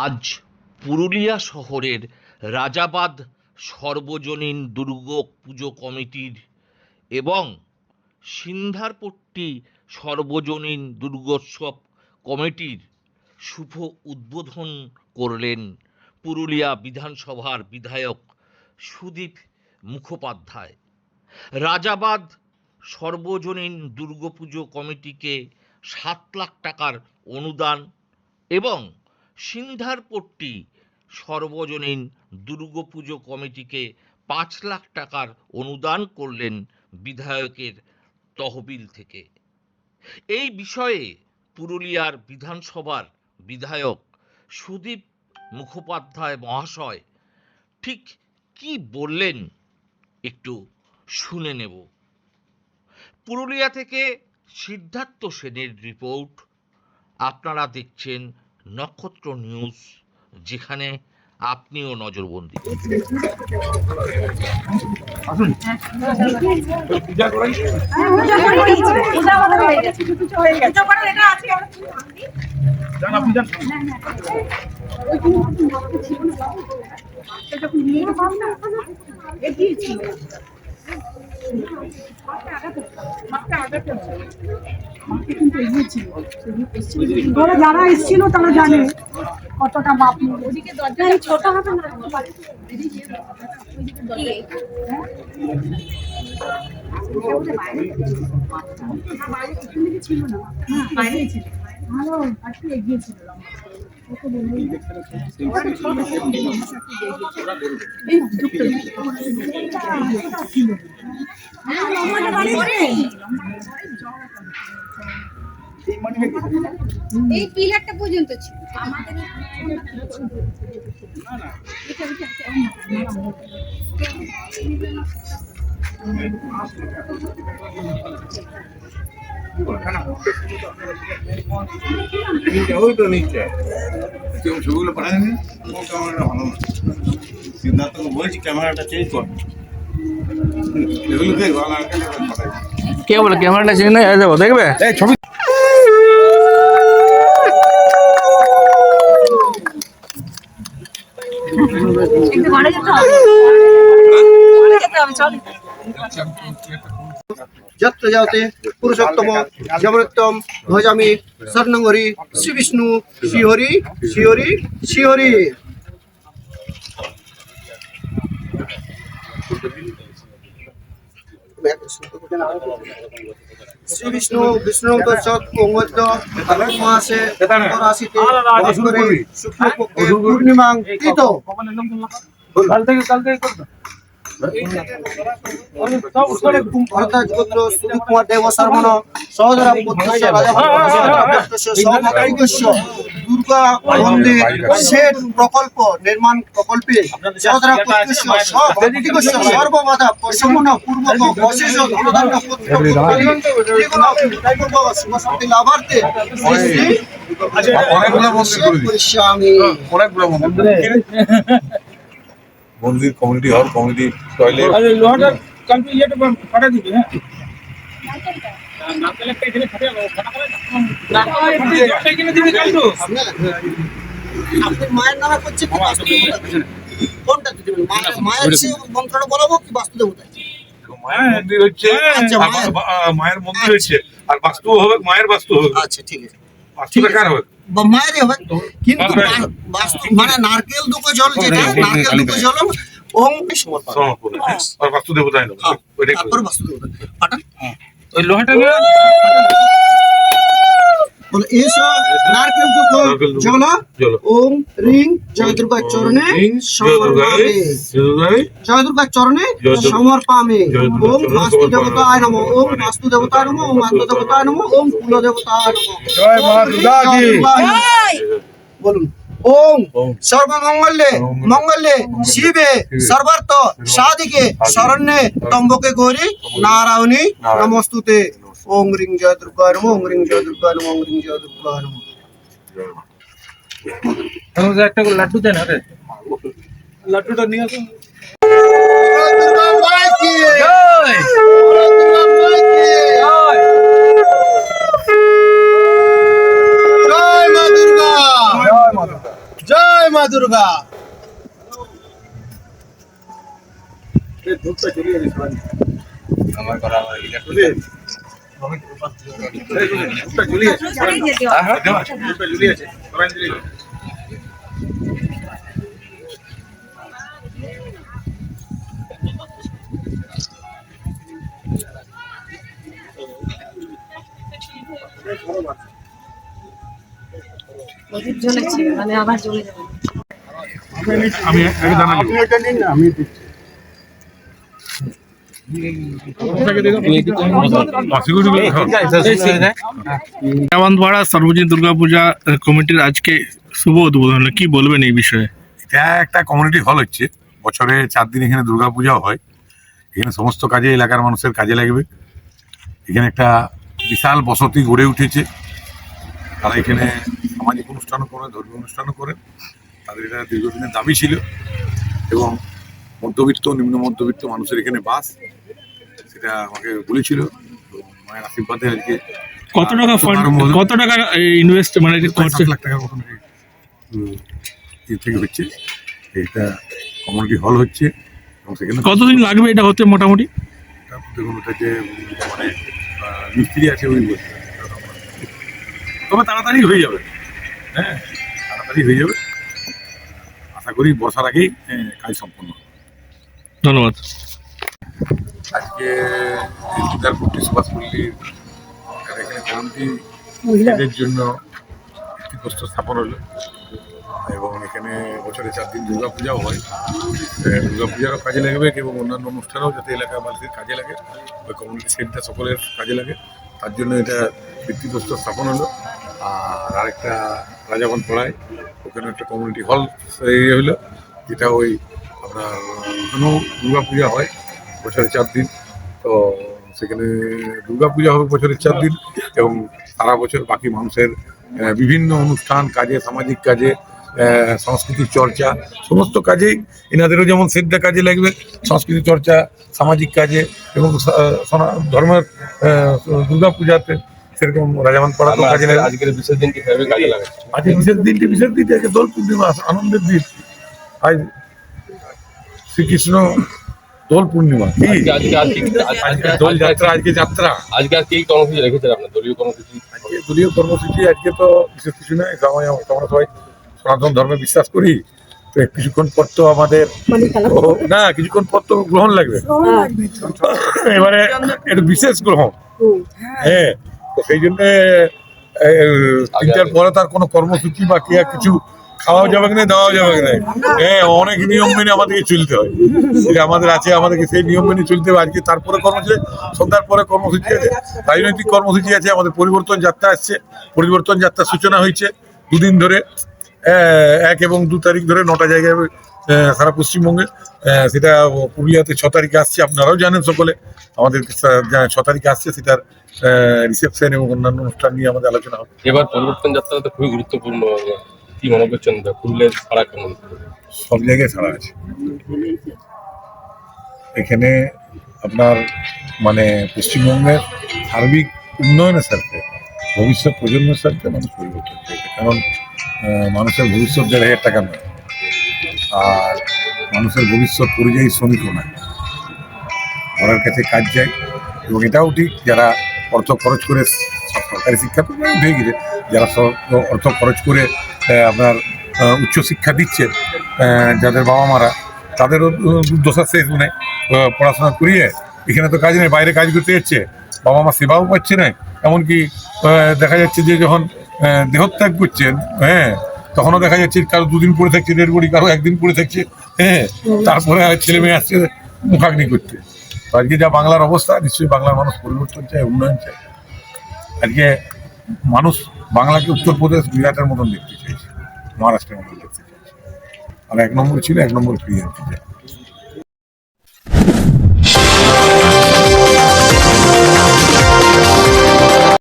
আজ পুরুলিয়া শহরের রাজাবাদ সর্বজনীন দুর্গা পুজো কমিটির এবং সিন্ধারপট্টি সর্বজনীন দুর্গোৎসব কমিটির শুভ উদ্বোধন করলেন পুরুলিয়া বিধানসভার বিধায়ক সুদীপ মুখোপাধ্যায়। রাজাবাদ সর্বজনীন দুর্গাপুজো কমিটিকে 7 লাখ টাকার অনুদান এবং সিন্ধারপট্টি সর্বজনীন দুর্গাপুজো কমিটিকে 5 লাখ টাকার অনুদান করলেন বিধায়কের তহবিল থেকে। এই বিষয়ে পুরুলিয়ার বিধানসভার বিধায়ক সুদীপ মুখোপাধ্যায় মহাশয় ঠিক কি বললেন একটু শুনে নেব। পুরুলিয়া থেকে সিদ্ধার্থ সেনের রিপোর্ট। আপনারা দেখছেন নক্ষত্র নিউজ, যেখানে আপনিও নজরবন্দি। যারা এসেছিল তারা জানে কতটা বাপ ছোট হবে না। ছিল না, বাইরে ছিল, ভালো একটু এগিয়ে ছিল। এই পিলারটা পর্যন্ত ছিল আমাদের। ওই তো নিচে কেউ ছবিগুলো পাঠায়নি, ক্যামেরাটা ভালো না। সিদ্ধার্থকে বলছি ক্যামেরাটা চেঞ্জ কর, এগুলোকে পাঠাই। কে বলে ক্যামেরাটা চেঞ্জ না যাবো দেখবে ছবি। যত্র যাতে পুরুষোত্তম জগন্নাথম ভজামি স্বর্ণহরি শ্রী বিষ্ণু শ্রীহরি শ্রীহরি শ্রীহরি। শ্রী বিষ্ণু বিষ্ণু মধ্য মাসে রাশিতে শুক্লপক্ষে পূর্ণিমা তিথ দুর্গা মন্দির সেট প্রকল্প নির্মাণ প্রকল্পে সর্ববাধা প্রশমন পূর্বক অশেষ লাভার্থে মন্দির কমিটি হল, কমিটি টয়লেট, লোহাটা কালকে ইয়েটা পাঠা দিবি। হ্যাঁ মায়ের নামে করছে কি কোনটা মায়ের মন্ত্রটা বলাবো কি বাস্তু দেবতা? মায়ের মন্দির হচ্ছে, মায়ের মন্দির হচ্ছে, আর বাস্তু হবে মায়ের বাস্তু হবে। আচ্ছা ঠিক আছে, বাস্তুটা কার হবে? মায়েরই হবে, কিন্তু বাস্তু মানে নারকেল দুটো জল, যেটা নারকেল দুটো জল ওম সমর্পণ, আর বাস্তু দেবতাই নেবে। তারপর বাস্তু দেবতা পাঠান। ওই লোহাটা বলে এসো নারকেল দুটো জল ওম রিং জয় দুর্গা চরণে সমর্পণে, জয় দুর্গা চরণে সমর্পণে। ওম বাস্তু দেবতায় নমঃ, ওম বাস্তু দেবতায় নমঃ, ওম আদ্য দেবতায় নমঃ, ওম কুল দেবতায় নমঃ। জয় মা দুর্গা কি বলুন। ওম সর্বমঙ্গলে মঙ্গলে শিবে সর্বার্থ সাধিকে শরণ্যে ত্র্যম্বকে গৌরী নারায়ণী নমস্তুতে। ওম রিং জয় দুর্গা নমঃ, ওম রিং জয় দুর্গা নমঃ, ওম রিং জয় দুর্গা নমঃ। একটা লাড্ডু দেন, আরে লাড্ডুটা নিয়ে আসুন। দুর্গা মাই কি জয়, দুর্গা মাই কি জয়। জয় দুর্গা। আমার করা আমার প্রদীপ জ্বলেছে, মানে আবার জ্বলে যাবে। আমি আগে জানাবো। আপনি এটা নিন না, আমি দিচ্ছি। রাজবান্ধপাড়া সর্বজনীন দুর্গাপূজা কমিটির আজকে শুভ উদ্বোধন হলো, কি বলবেন এই বিষয়ে? এটা একটা কমিউনিটি হল হচ্ছে, বছরে 4 দিন এখানে দুর্গাপূজা হয়। এখানে সমস্ত কাজে এলাকার মানুষের কাজে লাগবে। এখানে একটা বিশাল বসতি গড়ে উঠেছে। তারা এখানে সামাজিক অনুষ্ঠানও করে, ধর্মীয় অনুষ্ঠানও করেন। তাদের এটা দীর্ঘদিনের দাবি ছিল এবং মধ্যবিত্ত নিম্ন মধ্যবিত্ত মানুষের এখানে বাস, সেটা আমাকে বলেছিল। তো মায়ের আশীর্বাদে আজকে কত টাকা ফান্ড, কত টাকা ইনভেস্ট মানে 7 লাখ টাকার মতন এর থেকে হচ্ছে। এটা কমিউনিটি হল হচ্ছে এবং সেখানে কতদিন লাগবে এটা হতে মোটামুটি? দেখুন ওটা যে মানে মিস্ত্রি আছে ওই বলছে, তবে তাড়াতাড়ি হয়ে যাবে। হ্যাঁ, তাড়াতাড়ি হয়ে যাবে। আশা করি বর্ষার আগেই কাজ সম্পন্ন হবে। ধন্যবাদ। আজকে উদারপট্টি সুভাষপল্লীর এখানে কমিটিদের জন্য ভিত্তিপ্রস্তর স্থাপন হলো এবং এখানে বছরে 4 দিন দুর্গাপূজাও হয়। দুর্গাপূজারও কাজে লাগবে এবং অন্যান্য অনুষ্ঠানেও যাতে এলাকার মানুষের কাজে লাগে, ওই কমিউনিটি সেন্টার সকলের কাজে লাগে, তার জন্য এটা ভিত্তিপ্রস্তর স্থাপন হলো। আর আরেকটা রাজাবান্ধপাড়ায় ওখানে একটা কমিউনিটি হল হলো, যেটা ওই আপনার ওখানেও দুর্গাপূজা হয় বছরে 4 দিন। তো সেখানে দুর্গাপূজা হবে বছরে 4 দিন এবং সারা বছর বাকি মানুষের বিভিন্ন অনুষ্ঠান কাজে, সামাজিক কাজে, সংস্কৃতির চর্চা, সমস্ত কাজেই এনাদেরও যেমন শ্রদ্ধা কাজে লাগবে, সংস্কৃতি চর্চা, সামাজিক কাজে এবং ধর্মের দুর্গাপূজাতে সেরকম রাজাবান্ধপাড়াতেও কাজে লাগে। আজকের বিশেষ দিনটি কিভাবে কাজে লাগে? আজকে বিশেষ দিনটি আজকে দোল পূর্ণিমা, আনন্দের দিন। আজ শ্রীকৃষ্ণ দোল পূর্ণিমা, কি আজকে দোল যাত্রা, আজকে যাত্রা। আজকে আর কি কর্মসূচি রেখেছেন আপনার দলীয় কর্মসূচি? আজকে দলীয় কর্মসূচি আজকে তো বিশেষ কিছু নয়, আমরা সবাই সনাতন ধর্মে বিশ্বাস করি। তো কিছুক্ষণ পর তো আমাদের না, কিছুক্ষণ পর তো গ্রহণ লাগবে। এবারে এটা বিশেষ গ্রহণ, হ্যাঁ। তো সেই জন্য 3টার পরে তার কোনো কর্মসূচি বা কি আর কিছু খাওয়া যাবে না, দেওয়া যাবে না। হ্যাঁ, অনেক নিয়ম মেনে আমাদেরকে চলতে হয়, সেটা আমাদের আছে, আমাদেরকে সেই নিয়ম মেনে চলতে হবে। আজকে তারপরে কর্মসূচি, সন্ধ্যার পরে কর্মসূচি আছে, রাজনৈতিক কর্মসূচি আছে। আমাদের পরিবর্তন যাত্রা আসছে, পরিবর্তন যাত্রার সূচনা হয়েছে 2 দিন ধরে, 1 এবং 2 তারিখ ধরে 9টা জায়গায় সারা পশ্চিমবঙ্গে। সেটা পুরুলিয়াতে 6 তারিখে আসছে, আপনারাও জানেন সকলে। আমাদের 6 তারিখে আসছে, সেটার রিসেপশন এবং অন্যান্য অনুষ্ঠান নিয়ে আমাদের আলোচনা হবে। এবার পরিবর্তন যাত্রা তো খুবই গুরুত্বপূর্ণ, কি মনে করছেন? পুরুলিয়ার ছাড়া কেমন? সব জায়গায় ছাড়া আছে এখানে। আপনার মানে পশ্চিমবঙ্গের সার্বিক উন্নয়নের স্বার্থে, ভবিষ্যৎ প্রজন্মের স্বার্থে মানুষ পরিবর্তন চাইছে। কারণ মানুষের ভবিষ্যৎ 1,500 টাকা নয়, আর মানুষের ভবিষ্যৎ পরিযায়ী শ্রমিকও নয়, ঘরের কাছে কাজ যায়। এবং এটাও ঠিক, যারা অর্থ খরচ করে সরকারি শিক্ষা তো হয়ে গেছে, যারা অর্থ খরচ করে আপনার উচ্চশিক্ষা দিচ্ছে, যাদের বাবা মারা, তাদেরও দুর্দশা শেষ নেই। পড়াশোনা করিয়ে এখানে তো কাজ নেই, বাইরে কাজ করতে যাচ্ছে, বাবা মা সেবাও পাচ্ছে না। এমনকি দেখা যাচ্ছে যে যখন দেহত্যাগ করছেন, হ্যাঁ, তখনও দেখা যাচ্ছে কারো 2 দিন পরে থাকছে ডেড বডি, কারো 1 দিন পরে থাকছে, হ্যাঁ। তারপরে ছেলে মেয়ে আসছে মুখাগ্নি করতে। আজকে যা বাংলার অবস্থা, নিশ্চয়ই বাংলার মানুষ পরিবর্তন চায়, উন্নয়ন চায়। আজকে মানুষ বাংলাকে উত্তরপ্রদেশ, গুজরাটের মতন দেখতে চাইছে, মহারাষ্ট্রের মতন দেখতে চাইছে। আর 1 নম্বর ছিল, 1 নম্বর ফিরিয়ে আনতে চায়।